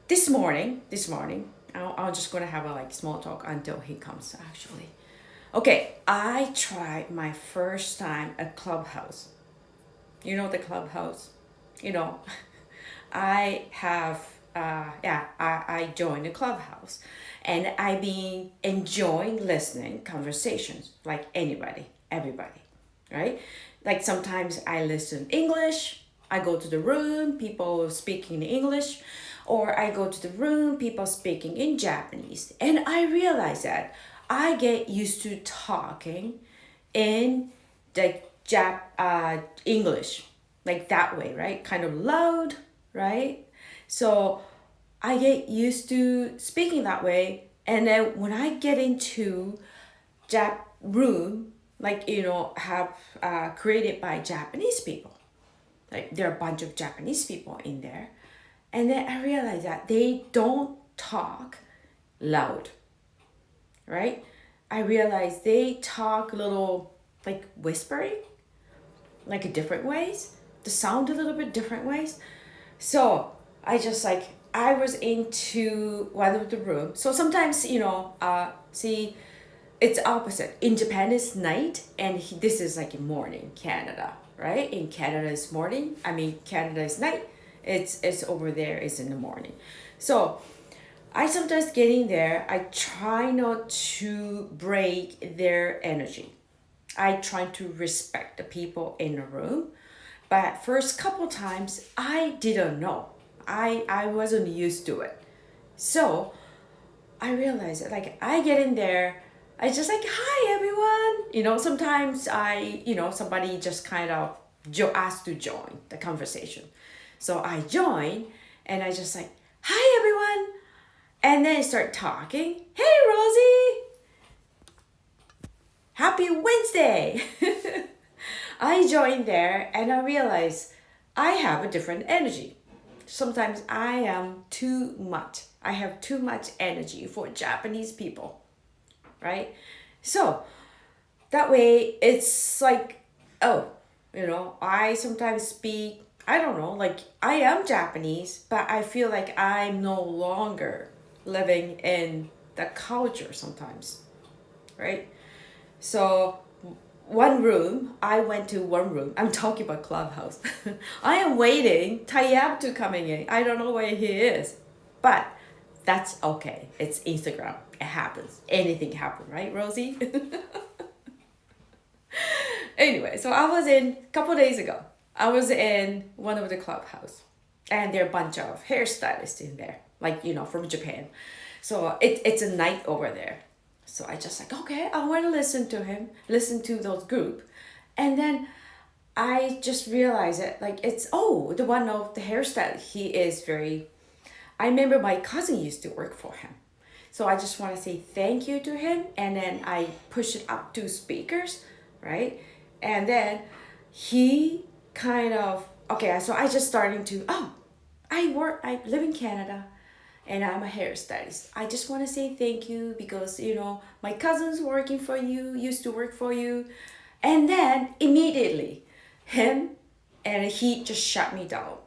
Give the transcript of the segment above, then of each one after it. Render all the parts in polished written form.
this morning, I'm just gonna have a like small talk until he comes. Actually, okay. I tried my first time at Clubhouse. You know the Clubhouse. You know, I have. I joined the Clubhouse, and I've been enjoying listening conversations like anybody, everybody, right? Like sometimes I listen English. I go to the room, people speaking English, or I go to the room, people speaking in Japanese. And I realize that I get used to talking in the English, like that way, right? Kind of loud, right? So I get used to speaking that way. And then when I get into room, like, have created by Japanese people, like there are a bunch of Japanese people in there. And then I realized that they don't talk loud, right? I realized they talk a little like whispering, like a different ways. The sound a little bit different ways. So I was into one of the room. So sometimes see, it's opposite. In Japan it's night, and this is like in morning Canada, right? In Canada it's morning. I mean Canada is night. It's over there. It's in the morning. So I sometimes get in there. I try not to break their energy. I try to respect the people in the room. But first couple times I didn't know. I wasn't used to it. So I realized that like I get in there, I just like, hi everyone. Sometimes somebody just kind of asked to join the conversation. So I join, and I just like, hi everyone. And then I start talking. Hey Rosie, happy Wednesday. I joined there and I realized I have a different energy. Sometimes I am too much. I have too much energy for Japanese people, right? So that way it's like, oh, I sometimes speak, I don't know, like I am Japanese, but I feel like I'm no longer living in the culture sometimes, right? So I went to one room. I'm talking about Clubhouse. I am waiting Tayyab to coming in. I don't know where he is. But that's okay. It's Instagram. It happens. Anything happen, right, Rosie? Anyway, so I was in a couple days ago. I was in one of the Clubhouse, and there are a bunch of hairstylists in there, like from Japan. So it's a night over there. So I just like, okay, I want to listen to him, listen to those group. And then I just realized it, like it's, oh, the one of the hairstyle, he is very, I remember my cousin used to work for him. So I just want to say thank you to him. And then I push it up to speakers, right? And then he kind of, okay, so I just starting to, oh, I live in Canada, and I'm a hairstylist. I just want to say thank you because, my cousin's working for you, used to work for you. And then immediately, him, and he just shut me down.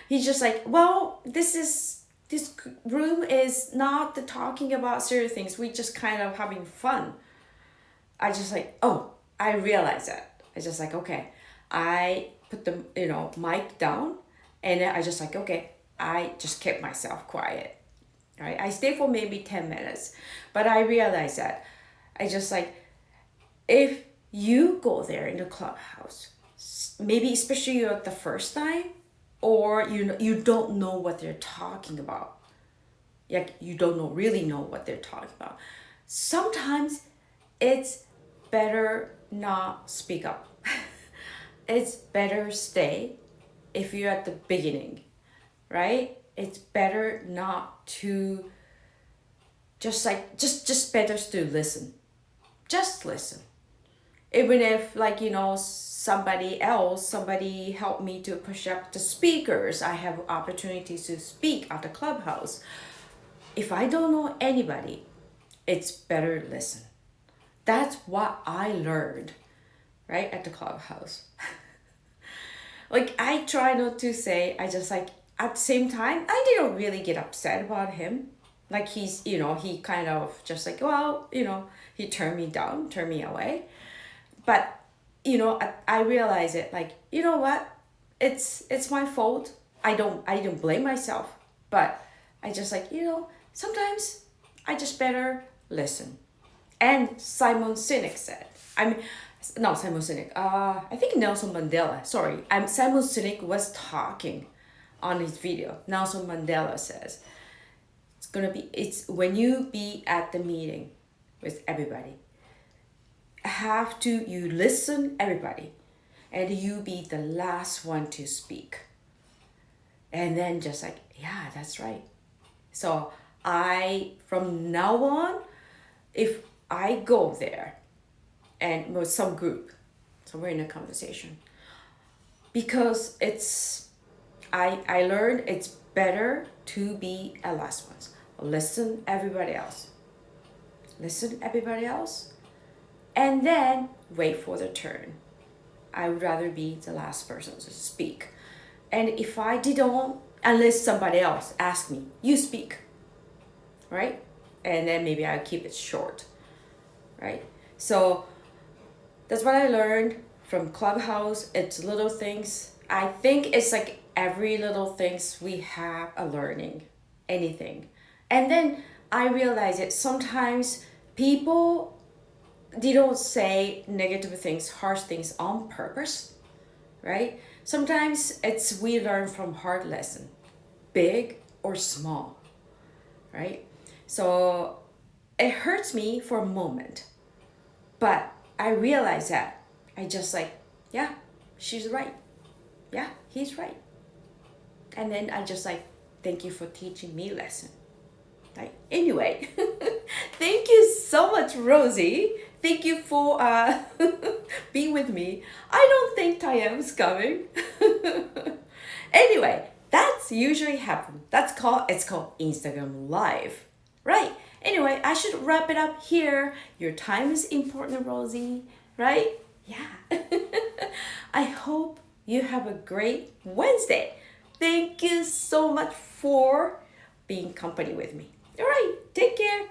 He's just like, well, this room is not the talking about serious things. We just kind of having fun. I just like, oh, I realized that. I just like, okay. I put the, mic down, and then I just like, okay, I just kept myself quiet. Right? I stayed for maybe 10 minutes. But I realized that I just like, if you go there in the Clubhouse, maybe especially you're the first time, or you don't know what they're talking about. Like you don't really know what they're talking about. Sometimes it's better not speak up. It's better stay if you're at the beginning, right? It's better not to just better to listen. Just listen. Even if like somebody helped me to push up the speakers, I have opportunities to speak at the Clubhouse. If I don't know anybody, it's better listen. That's what I learned, right, at the Clubhouse. Like I try not to say, I just like, at the same time, I didn't really get upset about him. Like he's, he kind of just like, well, he turned me down, turned me away. But, I realize it like, you know what? It's my fault. I don't blame myself. But I just like, sometimes I just better listen. And Simon Sinek said, I mean, no, Simon Sinek, I think Nelson Mandela, sorry, Simon Sinek was talking on his video. Nelson Mandela says, it's when you be at the meeting with everybody, you listen everybody, and you be the last one to speak. And then just like, yeah, that's right. So from now on, if I go there and with some group, so we're in a conversation, because I learned it's better to be a last one. Listen everybody else. And then wait for the turn. I would rather be the last person to speak. And if I didn't, unless somebody else asks me, you speak, right? And then maybe I'll keep it short, right? So that's what I learned from Clubhouse. It's little things. I think it's like every little things we have a learning, anything. And then I realize that sometimes people, they don't say negative things, harsh things on purpose, right? Sometimes we learn from hard lesson, big or small, right? So it hurts me for a moment, but I realize that I just like, yeah, she's right. Yeah, he's right. And then I just like, thank you for teaching me lesson. Right? Anyway, thank you so much, Rosie. Thank you for being with me. I don't think Tayam's coming. Anyway, that's usually happen. It's called Instagram Live. Right? Anyway, I should wrap it up here. Your time is important, Rosie. Right? Yeah. I hope you have a great Wednesday. Thank you so much for being company with me. All right, take care.